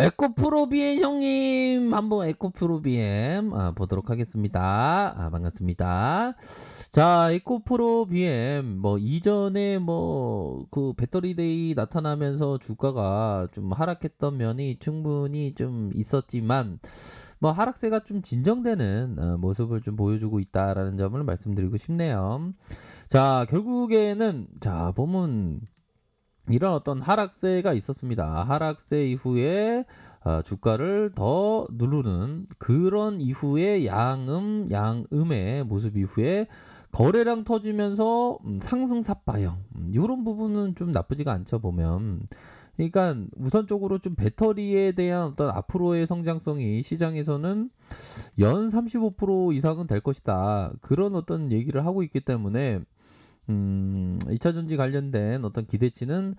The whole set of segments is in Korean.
에코프로 BM 형님 한번 에코프로 BM 보도록 하겠습니다. 반갑습니다. 자, 에코프로 BM 뭐 이전에 뭐 그 배터리데이 나타나면서 주가가 좀 하락했던 면이 충분히 좀 있었지만 뭐 하락세가 좀 진정되는 모습을 좀 보여주고 있다라는 점을 말씀드리고 싶네요. 자, 결국에는 자 보면 이런 어떤 하락세가 있었습니다. 하락세 이후에 주가를 더 누르는 그런 이후에 양음의 모습 이후에 거래량 터지면서 상승 삭바형 이런 부분은 좀 나쁘지가 않죠 보면. 그러니까 우선적으로 좀 배터리에 대한 어떤 앞으로의 성장성이 시장에서는 연 35% 이상은 될 것이다. 그런 어떤 얘기를 하고 있기 때문에 2차 전지 관련된 어떤 기대치는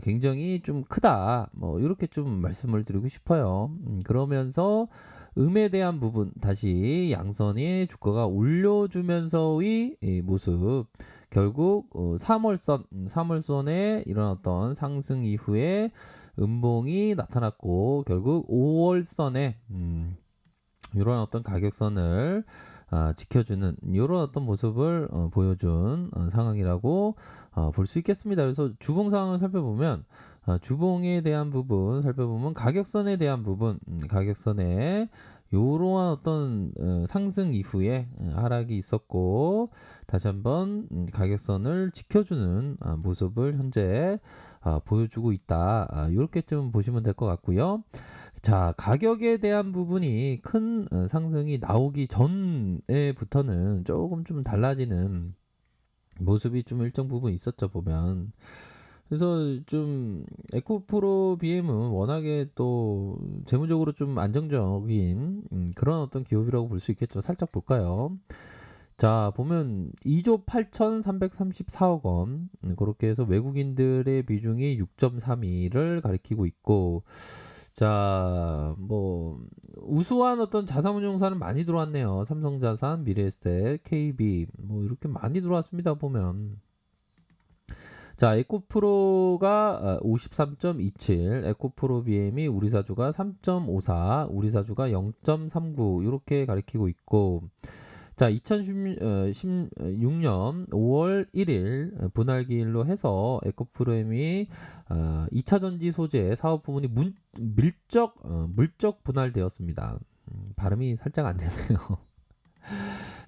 굉장히 좀 크다. 뭐 이렇게 좀 말씀을 드리고 싶어요. 그러면서 음에 대한 부분 다시 양선이 주가가 올려주면서의 이 모습 결국 3월선에 이런 어떤 상승 이후에 음봉이 나타났고 결국 5월선에 이런 어떤 가격선을 지켜주는 이런 어떤 모습을 보여준 상황이라고 볼 수 있겠습니다. 그래서 주봉 상황을 살펴보면 주봉에 대한 부분 살펴보면 가격선에 대한 부분 가격선에 이러한 어떤 상승 이후에 하락이 있었고 다시 한번 가격선을 지켜주는 모습을 현재 보여주고 있다. 이렇게 좀 보시면 될 것 같고요. 자, 가격에 대한 부분이 큰 상승이 나오기 전에부터는 조금 좀 달라지는 모습이 좀 일정 부분 있었죠, 보면. 그래서 좀 에코프로 BM은 워낙에 또 재무적으로 좀 안정적인 그런 어떤 기업이라고 볼 수 있겠죠. 살짝 볼까요? 자, 보면 2조 8,334억 원. 그렇게 해서 외국인들의 비중이 6.32를 가리키고 있고, 자, 뭐, 우수한 어떤 자산운용사는 많이 들어왔네요. 삼성자산, 미래에셋, KB, 뭐, 이렇게 많이 들어왔습니다, 보면. 자, 에코프로가 53.27, 에코프로 BM이 우리사주가 3.54, 우리사주가 0.39, 이렇게 가리키고 있고, 자, 2016년 5월 1일 분할기일로 해서 에코프로엠이 2차 전지 소재 사업 부문이 물적 분할되었습니다. 발음이 살짝 안 되네요.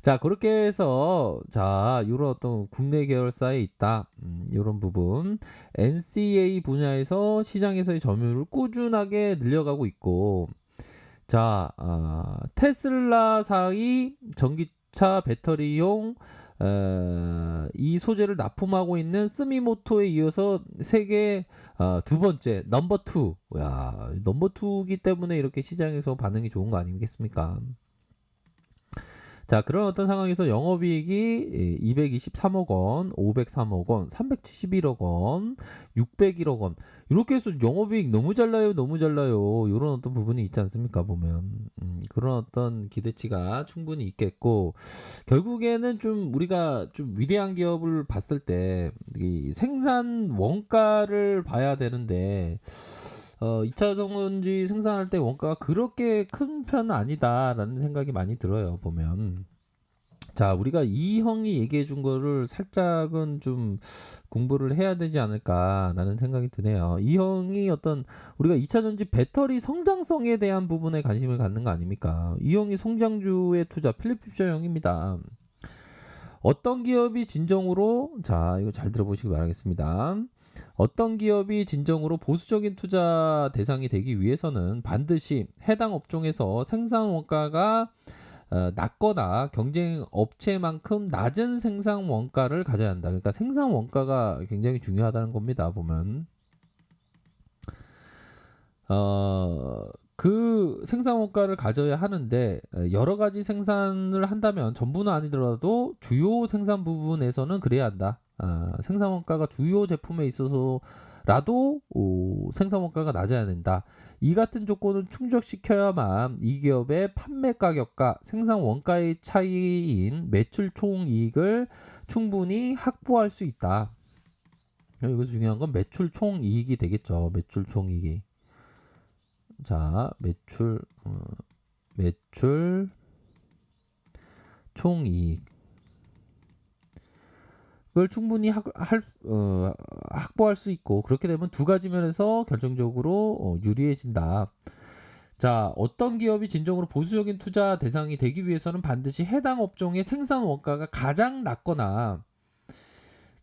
자, 그렇게 해서 자, 이런 어떤 국내 계열사에 있다. 이런 부분 NCA 분야에서 시장에서의 점유율을 꾸준하게 늘려가고 있고 자, 테슬라사의 전기차 배터리용 이 소재를 납품하고 있는 스미모토에 이어서 세계 두 번째 넘버 투. 야, 넘버 투기 때문에 이렇게 시장에서 반응이 좋은 거 아니겠습니까? 자, 그런 어떤 상황에서 영업이익이 223억 원, 503억 원, 371억 원, 601억 원. 이렇게 해서 영업이익 너무 잘 나요, 너무 잘 나요. 이런 어떤 부분이 있지 않습니까, 보면. 그런 어떤 기대치가 충분히 있겠고, 결국에는 좀 우리가 좀 위대한 기업을 봤을 때, 이 생산 원가를 봐야 되는데, 2차 전지 생산할 때 원가가 그렇게 큰 편은 아니다라는 생각이 많이 들어요, 보면. 자, 우리가 이 형이 얘기해 준 거를 살짝은 좀 공부를 해야 되지 않을까라는 생각이 드네요. 이 형이 어떤 우리가 2차 전지 배터리 성장성에 대한 부분에 관심을 갖는 거 아닙니까? 이 형이 성장주의 투자 필립 피셔 형입니다. 어떤 기업이 진정으로 자, 이거 잘 들어보시기 바라겠습니다. 어떤 기업이 진정으로 보수적인 투자 대상이 되기 위해서는 반드시 해당 업종에서 생산 원가가 낮거나 경쟁 업체만큼 낮은 생산 원가를 가져야 한다. 그러니까 생산 원가가 굉장히 중요하다는 겁니다. 보면 그 생산 원가를 가져야 하는데 여러 가지 생산을 한다면 전부는 아니더라도 주요 생산 부분에서는 그래야 한다. 생산 원가가 주요 제품에 있어서라도 생산 원가가 낮아야 된다. 이 같은 조건을 충족시켜야만 이 기업의 판매 가격과 생산 원가의 차이인 매출 총이익을 충분히 확보할 수 있다. 여기서 중요한 건 매출 총이익이 되겠죠. 매출 총이익이. 자, 매출 총이익 그걸 충분히 확보할 수 있고 그렇게 되면 두 가지 면에서 결정적으로 유리해진다. 자, 어떤 기업이 진정으로 보수적인 투자 대상이 되기 위해서는 반드시 해당 업종의 생산 원가가 가장 낮거나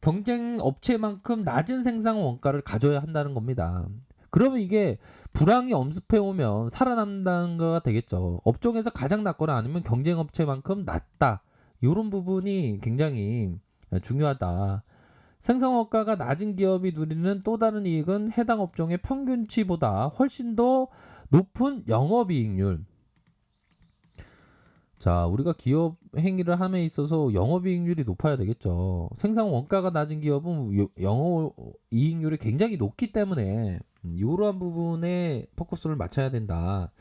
경쟁 업체만큼 낮은 생산 원가를 가져야 한다는 겁니다. 그러면 이게 불황이 엄습해 오면 살아남는다는 거가 되겠죠. 업종에서 가장 낮거나 아니면 경쟁 업체만큼 낮다. 이런 부분이 굉장히 중요하다. 생산 원가가 낮은 기업이 누리는 또 다른 이익은 해당 업종의 평균치보다 훨씬 더 높은 영업이익률. 자, 우리가 기업 행위를 함에 있어서 영업이익률이 높아야 되겠죠. 생산 원가가 낮은 기업은 영업이익률이 굉장히 높기 때문에 이러한 부분에 포커스를 맞춰야 된다.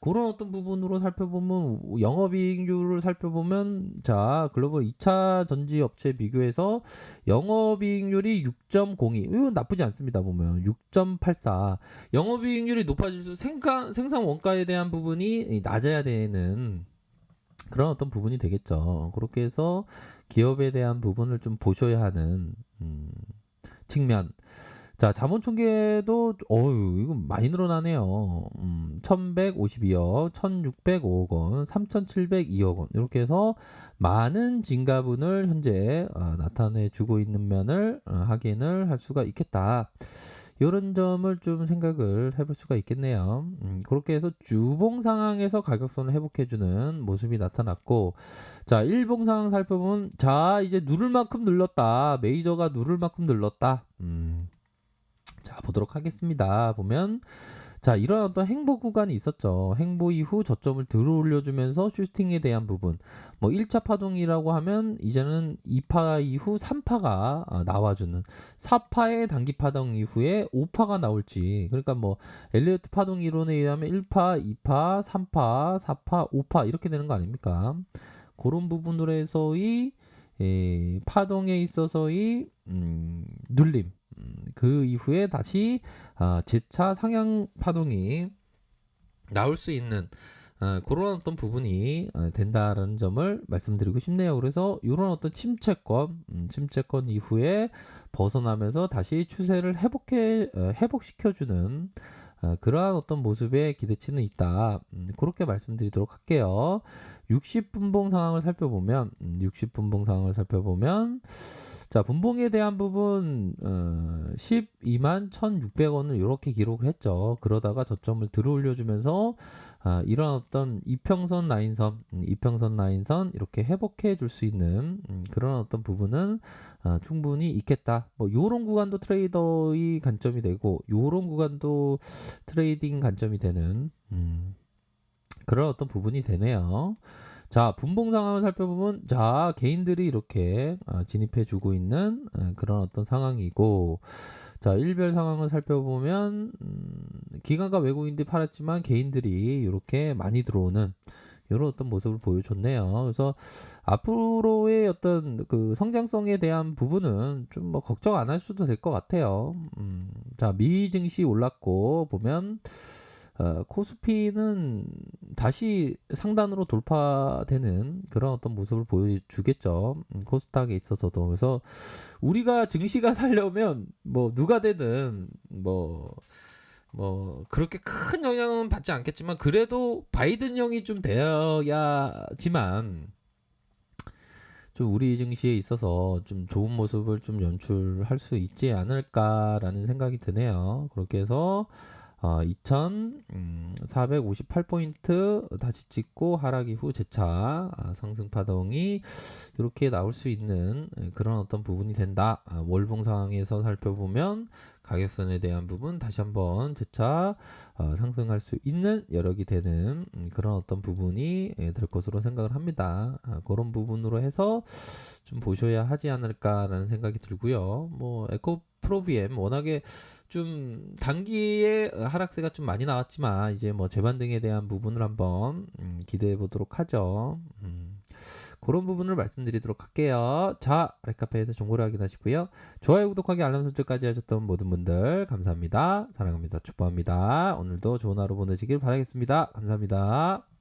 그런 어떤 부분으로 살펴보면 영업이익률을 살펴보면 자, 글로벌 2차 전지 업체 비교해서 영업이익률이 6.02 이건 나쁘지 않습니다. 보면 6.84 영업이익률이 높아질수록 생산 원가에 대한 부분이 낮아야 되는 그런 어떤 부분이 되겠죠. 그렇게 해서 기업에 대한 부분을 좀 보셔야 하는 측면. 자, 자본 총계도 어유 이거 많이 늘어나네요. 1,152억, 1,605억 원, 3,702억 원 이렇게 해서 많은 증가분을 현재 나타내 주고 있는 면을 확인을 할 수가 있겠다. 이런 점을 좀 생각을 해볼 수가 있겠네요. 그렇게 해서 주봉 상황에서 가격선을 회복해주는 모습이 나타났고, 자, 일봉 상황 살펴보면, 자, 이제 누를 만큼 늘렀다. 메이저가 누를 만큼 늘렀다. 자, 보도록 하겠습니다. 보면, 자, 이런 어떤 행보 구간이 있었죠. 행보 이후 저점을 들어 올려주면서 슈팅에 대한 부분. 뭐 1차 파동이라고 하면 이제는 2파 이후 3파가 나와주는 4파의 단기 파동 이후에 5파가 나올지. 그러니까 뭐 엘리어트 파동 이론에 의하면 1파, 2파, 3파, 4파, 5파 이렇게 되는 거 아닙니까? 그런 부분으로 해서의 파동에 있어서의 눌림. 그 이후에 다시 재차 상향 파동이 나올 수 있는 그런 어떤 부분이 된다라는 점을 말씀드리고 싶네요. 그래서 이런 어떤 침체권 이후에 벗어나면서 다시 추세를 회복시켜주는 그러한 어떤 모습의 기대치는 있다. 그렇게 말씀드리도록 할게요. 60분봉 상황을 살펴보면 자, 분봉에 대한 부분 12만 1,600원을 이렇게 기록을 했죠. 그러다가 저점을 들어 올려주면서 이런 어떤 이평선 라인선 이렇게 회복해 줄 수 있는 그런 어떤 부분은 충분히 있겠다. 뭐 요런 구간도 트레이더의 관점이 되고 요런 구간도 트레이딩 관점이 되는 그런 어떤 부분이 되네요. 자, 분봉 상황을 살펴보면 자, 개인들이 이렇게 진입해 주고 있는 그런 어떤 상황이고 자, 일별 상황을 살펴보면 기관과 외국인들이 팔았지만 개인들이 이렇게 많이 들어오는 이런 어떤 모습을 보여줬네요. 그래서 앞으로의 어떤 그 성장성에 대한 부분은 좀 뭐 걱정 안 하셔도 될 것 같아요. 자, 미 증시 올랐고 보면 코스피는 다시 상단으로 돌파되는 그런 어떤 모습을 보여주겠죠. 코스닥에 있어서도. 그래서 우리가 증시가 살려면 뭐 누가 되든 뭐 그렇게 큰 영향은 받지 않겠지만 그래도 바이든형이 좀 되어야지만 좀 우리 증시에 있어서 좀 좋은 모습을 좀 연출할 수 있지 않을까라는 생각이 드네요. 그렇게 해서 2,458포인트 다시 찍고 하락 이후 재차 상승 파동이 이렇게 나올 수 있는 그런 어떤 부분이 된다. 월봉 상황에서 살펴보면 가격선에 대한 부분 다시 한번 재차 상승할 수 있는 여력이 되는 그런 어떤 부분이 될 것으로 생각을 합니다. 그런 부분으로 해서 좀 보셔야 하지 않을까라는 생각이 들고요. 뭐 에코프로비엠 워낙에 좀 단기에 하락세가 좀 많이 나왔지만 이제 뭐 재반등에 대한 부분을 한번 기대해 보도록 하죠. 그런 부분을 말씀드리도록 할게요. 자, 랩카페에서 정보를 확인하시고요. 좋아요, 구독하기, 알람 설정까지 하셨던 모든 분들 감사합니다. 사랑합니다. 축복합니다. 오늘도 좋은 하루 보내시길 바라겠습니다. 감사합니다.